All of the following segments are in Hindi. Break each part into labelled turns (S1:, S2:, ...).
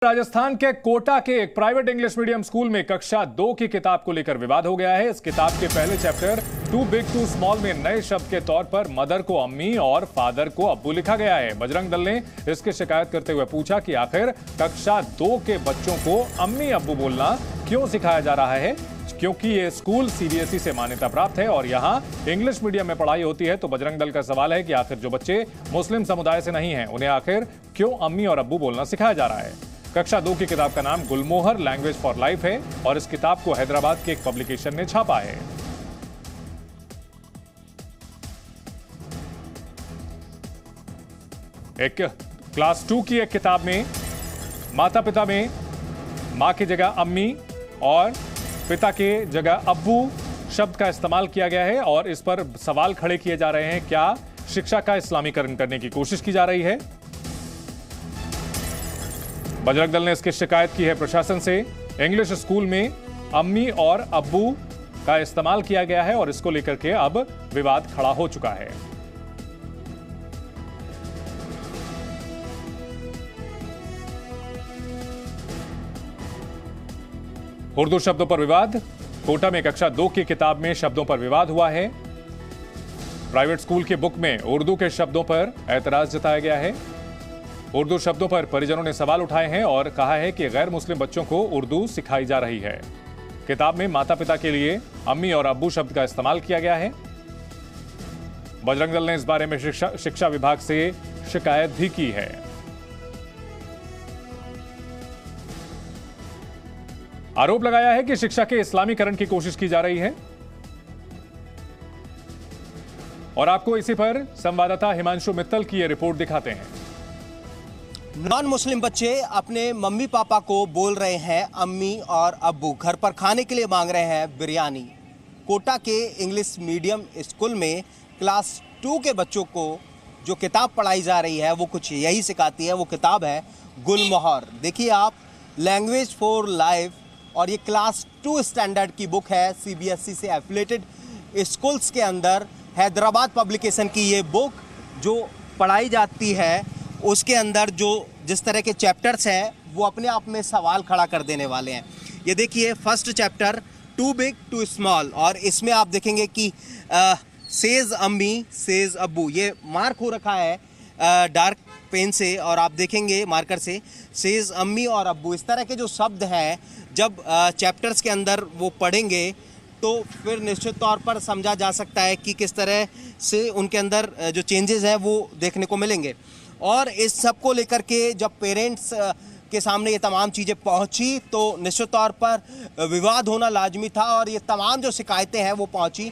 S1: राजस्थान के कोटा के एक प्राइवेट इंग्लिश मीडियम स्कूल में कक्षा 2 की किताब को लेकर विवाद हो गया है। इस किताब के पहले chapter too big too small में नए शब्द के तौर पर मदर को अम्मी और फादर को अब्बू लिखा गया है। बजरंग दल ने इसकी शिकायत करते हुए पूछा कि आखिर कक्षा 2 के बच्चों को अम्मी अब्बू बोलना क्यों सिखाया जा रहा है, क्योंकि ये स्कूल सीबीएसई से मान्यता प्राप्त है और यहाँ इंग्लिश मीडियम में पढ़ाई होती है। तो बजरंग दल का सवाल है कि आखिर जो बच्चे मुस्लिम समुदाय से नहीं हैं उन्हें आखिर क्यों अम्मी और अब्बू बोलना सिखाया जा रहा है। कक्षा 2 की किताब का नाम गुलमोहर लैंग्वेज फॉर लाइफ है और इस किताब को हैदराबाद के एक पब्लिकेशन ने छापा है। एक क्लास 2 की एक किताब में माता पिता में मां की जगह अम्मी और पिता के जगह अब्बू शब्द का इस्तेमाल किया गया है और इस पर सवाल खड़े किए जा रहे हैं। क्या शिक्षा का इस्लामीकरण करने की कोशिश की जा रही है? बजरंग दल ने इसकी शिकायत की है प्रशासन से। इंग्लिश स्कूल में अम्मी और अब्बू का इस्तेमाल किया गया है और इसको लेकर के अब विवाद खड़ा हो चुका है। उर्दू शब्दों पर विवाद। कोटा में कक्षा 2 की किताब में शब्दों पर विवाद हुआ है। प्राइवेट स्कूल की बुक में उर्दू के शब्दों पर ऐतराज जताया गया है। उर्दू शब्दों पर परिजनों ने सवाल उठाए हैं और कहा है कि गैर मुस्लिम बच्चों को उर्दू सिखाई जा रही है। किताब में माता पिता के लिए अम्मी और अब्बू शब्द का इस्तेमाल किया गया है। बजरंग दल ने इस बारे में शिक्षा विभाग से शिकायत भी की है। आरोप लगाया है कि शिक्षा के इस्लामीकरण की कोशिश की जा रही है। और आपको इसी पर संवाददाता हिमांशु मित्तल की यह रिपोर्ट दिखाते हैं।
S2: नॉन मुस्लिम बच्चे अपने मम्मी पापा को बोल रहे हैं अम्मी और अब्बू। घर पर खाने के लिए मांग रहे हैं बिरयानी। कोटा के इंग्लिश मीडियम स्कूल में क्लास 2 के बच्चों को जो किताब पढ़ाई जा रही है वो कुछ यही सिखाती है। वो किताब है गुलमोहर। देखिए आप, लैंग्वेज फॉर लाइफ, और ये क्लास 2 स्टैंडर्ड की बुक है। सीबीएसई से एफिलिएटेड स्कूल्स के अंदर हैदराबाद पब्लिकेशन की ये बुक जो पढ़ाई जाती है, उसके अंदर जो जिस तरह के चैप्टर्स हैं वो अपने आप में सवाल खड़ा कर देने वाले हैं। ये देखिए, first chapter too big too small, और इसमें आप देखेंगे कि सेज अम्मी सेज अब्बू, ये मार्क हो रखा है डार्क पेन से, और आप देखेंगे मार्कर से सेज अम्मी और अब्बू। इस तरह के जो शब्द हैं जब चैप्टर्स के अंदर वो पढ़ेंगे तो फिर निश्चित तौर पर समझा जा सकता है कि किस तरह से उनके अंदर जो चेंजेस हैं वो देखने को मिलेंगे। और इस सब को लेकर के जब पेरेंट्स के सामने ये तमाम चीज़ें पहुंची तो निश्चित तौर पर विवाद होना लाजमी था और ये तमाम जो शिकायतें हैं वो पहुंची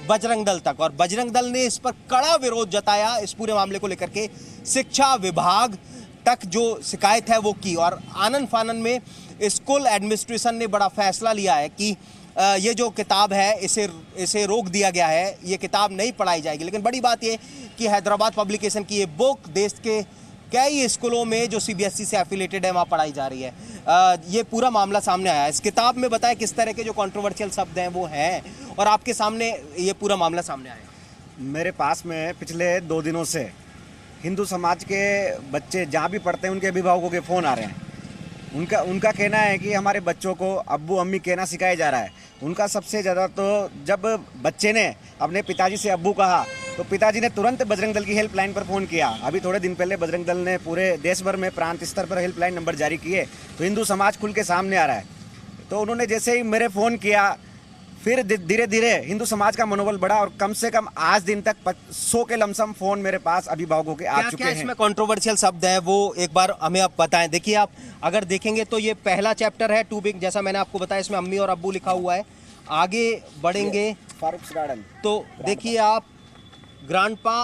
S2: बजरंग दल तक, और बजरंग दल ने इस पर कड़ा विरोध जताया। इस पूरे मामले को लेकर के शिक्षा विभाग तक जो शिकायत है वो की, और आनन फानन में स्कूल एडमिनिस्ट्रेशन ने बड़ा फैसला लिया है कि ये जो किताब है इसे रोक दिया गया है, ये किताब नहीं पढ़ाई जाएगी। लेकिन बड़ी बात ये कि हैदराबाद पब्लिकेशन की ये बुक देश के कई स्कूलों में जो सीबीएसई से एफिलिएटेड है वहाँ पढ़ाई जा रही है। ये पूरा मामला सामने आया है। इस किताब में बताया किस तरह के जो कंट्रोवर्शियल शब्द हैं वो हैं, और आपके सामने ये पूरा मामला सामने आया।
S3: मेरे पास में पिछले 2 दिनों से हिंदू समाज के बच्चे जहाँ भी पढ़ते हैं उनके अभिभावकों के फ़ोन आ रहे हैं। उनका कहना है कि हमारे बच्चों को अब्बू अम्मी कहना सिखाया जा रहा है। उनका सबसे ज़्यादा तो जब बच्चे ने अपने पिताजी से अब्बू कहा तो पिताजी ने तुरंत बजरंग दल की हेल्पलाइन पर फ़ोन किया। अभी थोड़े दिन पहले बजरंग दल ने पूरे देश भर में प्रांत स्तर पर हेल्पलाइन नंबर जारी किए, तो हिंदू समाज खुल के सामने आ रहा है। तो उन्होंने जैसे ही मेरे फ़ोन किया, फिर धीरे धीरे हिंदू समाज का मनोबल बढ़ा और कम से कम आज दिन तक 100 के लमसम फोन मेरे पास अभिभावकों के आ चुके हैं।
S2: इसमें कंट्रोवर्शियल शब्द है वो एक बार हमें आप बताएं। देखिए, आप अगर देखेंगे तो ये पहला चैप्टर है टू बिग, जैसा मैंने आपको बताया, इसमें अम्मी और अब्बू लिखा हुआ है। आगे बढ़ेंगे
S3: फारूक्स गार्डन,
S2: तो देखिए आप ग्रांडपा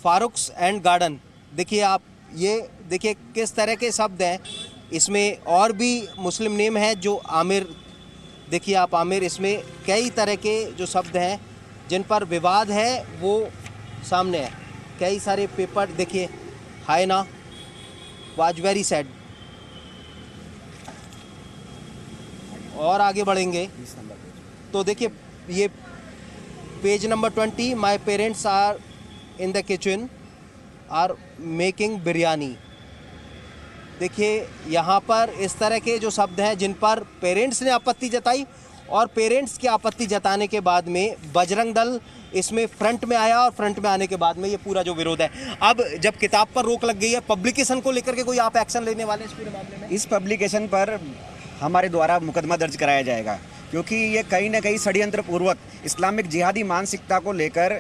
S2: फारूक्स एंड गार्डन, देखिए आप, ये देखिए किस तरह के शब्द हैं। इसमें और भी मुस्लिम नेम है जो आमिर, देखिए आप आमिर, इसमें कई तरह के जो शब्द हैं जिन पर विवाद है वो सामने है। कई सारे पेपर देखिए, हाय ना, वाज वेरी सैड। और आगे बढ़ेंगे तो देखिए ये page number 20, my parents are in the kitchen are making biryani. देखिए यहाँ पर इस तरह के जो शब्द हैं जिन पर पेरेंट्स ने आपत्ति जताई, और पेरेंट्स की आपत्ति जताने के बाद में बजरंग दल इसमें फ्रंट में आया, और फ्रंट में आने के बाद में ये पूरा जो विरोध है, अब जब किताब पर रोक लग गई है, पब्लिकेशन को लेकर के कोई आप एक्शन लेने वाले हैं इस पूरे मामले में?
S3: इस पब्लिकेशन पर हमारे द्वारा मुकदमा दर्ज कराया जाएगा, क्योंकि ये कहीं ना कहीं षड्यंत्र पूर्वक इस्लामिक जिहादी मानसिकता को लेकर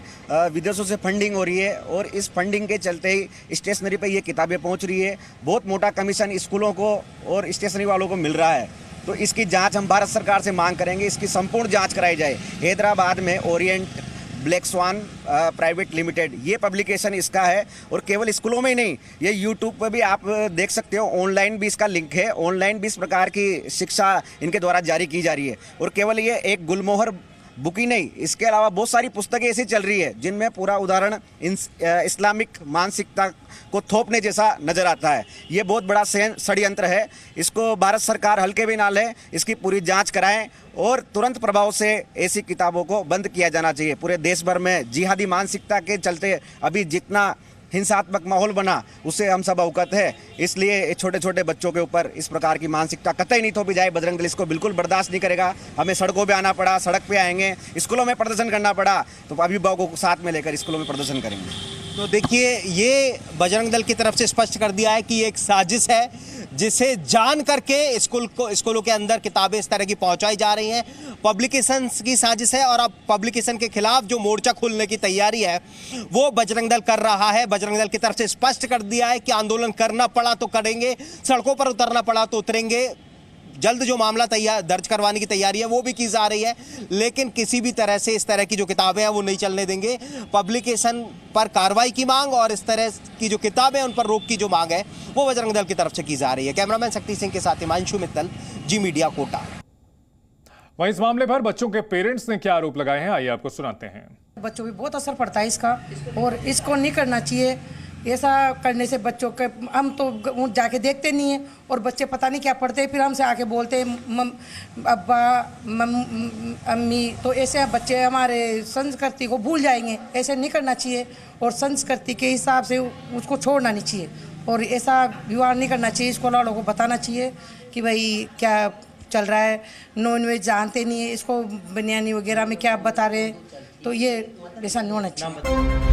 S3: विदेशों से फंडिंग हो रही है, और इस फंडिंग के चलते ही स्टेशनरी पे ये किताबें पहुंच रही है। बहुत मोटा कमीशन स्कूलों को और स्टेशनरी वालों को मिल रहा है, तो इसकी जांच हम भारत सरकार से मांग करेंगे, इसकी संपूर्ण जांच कराई जाए। हैदराबाद में Orient black swan private limited ये पब्लिकेशन इसका है, और केवल स्कूलों में ही नहीं, ये यूट्यूब पर भी आप देख सकते हो, ऑनलाइन भी इसका लिंक है। ऑनलाइन भी इस प्रकार की शिक्षा इनके द्वारा जारी की जा रही है, और केवल ये एक गुलमोहर बुक ही नहीं, इसके अलावा बहुत सारी पुस्तकें ऐसी चल रही है जिनमें पूरा उदाहरण इस्लामिक मानसिकता को थोपने जैसा नजर आता है। ये बहुत बड़ा षड्यंत्र है, इसको भारत सरकार हल्के भी ना ले, इसकी पूरी जांच कराएं, और तुरंत प्रभाव से ऐसी किताबों को बंद किया जाना चाहिए। पूरे देश भर में जिहादी मानसिकता के चलते अभी जितना हिंसात्मक माहौल बना उससे हम सब अवगत है, इसलिए छोटे छोटे बच्चों के ऊपर इस प्रकार की मानसिकता कतई नहीं थोपी जाए। बजरंग दल इसको बिल्कुल बर्दाश्त नहीं करेगा। हमें सड़कों पे आना पड़ा, सड़क पे आएंगे, स्कूलों में प्रदर्शन करना पड़ा तो अभिभावकों को साथ में लेकर स्कूलों में प्रदर्शन करेंगे।
S2: तो देखिए, ये बजरंग दल की तरफ से स्पष्ट कर दिया है कि ये एक साजिश है, जिसे जान करके स्कूलों के अंदर किताबें इस तरह की पहुंचाई जा रही हैं। पब्लिकेशन की साजिश है, और अब पब्लिकेशन के खिलाफ जो मोर्चा खोलने की तैयारी है वो बजरंग दल कर रहा है। बजरंग दल की तरफ से स्पष्ट कर दिया है कि आंदोलन करना पड़ा तो करेंगे, सड़कों पर उतरना पड़ा तो उतरेंगे। जल्द जो मामला दर्ज करवाने की तैयारी है वो भी की जा रही है, लेकिन किसी भी तरह से इस तरह की जो किताबें हैं वो नहीं चलने देंगे। पब्लिकेशन पर कार्रवाई की मांग और इस तरह की जो किताबें उन पर रोक की जो मांग है वो बजरंग दल की तरफ से की जा रही है। कैमरामैन शक्ति सिंह के साथ हिमांशु मित्तल, जी मीडिया, कोटा।
S1: वहीं इस मामले पर बच्चों के पेरेंट्स ने क्या आरोप लगाए हैं, आइए आपको सुनाते हैं।
S4: बच्चों पे बहुत असर पड़ता है इसका, और इसको नहीं करना चाहिए। ऐसा करने से बच्चों के, हम तो जाके देखते नहीं हैं, और बच्चे पता नहीं क्या पढ़ते हैं, फिर हमसे आके बोलते हैं अब्बा अम्मी, तो ऐसे बच्चे हमारे संस्कृति को भूल जाएंगे। ऐसे नहीं करना चाहिए, और संस्कृति के हिसाब से उसको छोड़ना नहीं चाहिए, और ऐसा विवाह नहीं करना चाहिए। स्कूल वालों को बताना चाहिए कि भाई क्या चल रहा है, नॉन वेज जानते नहीं है, इसको बिरयानी वगैरह में क्या बता रहे हैं, तो ये ऐसा नहीं होना चाहिए।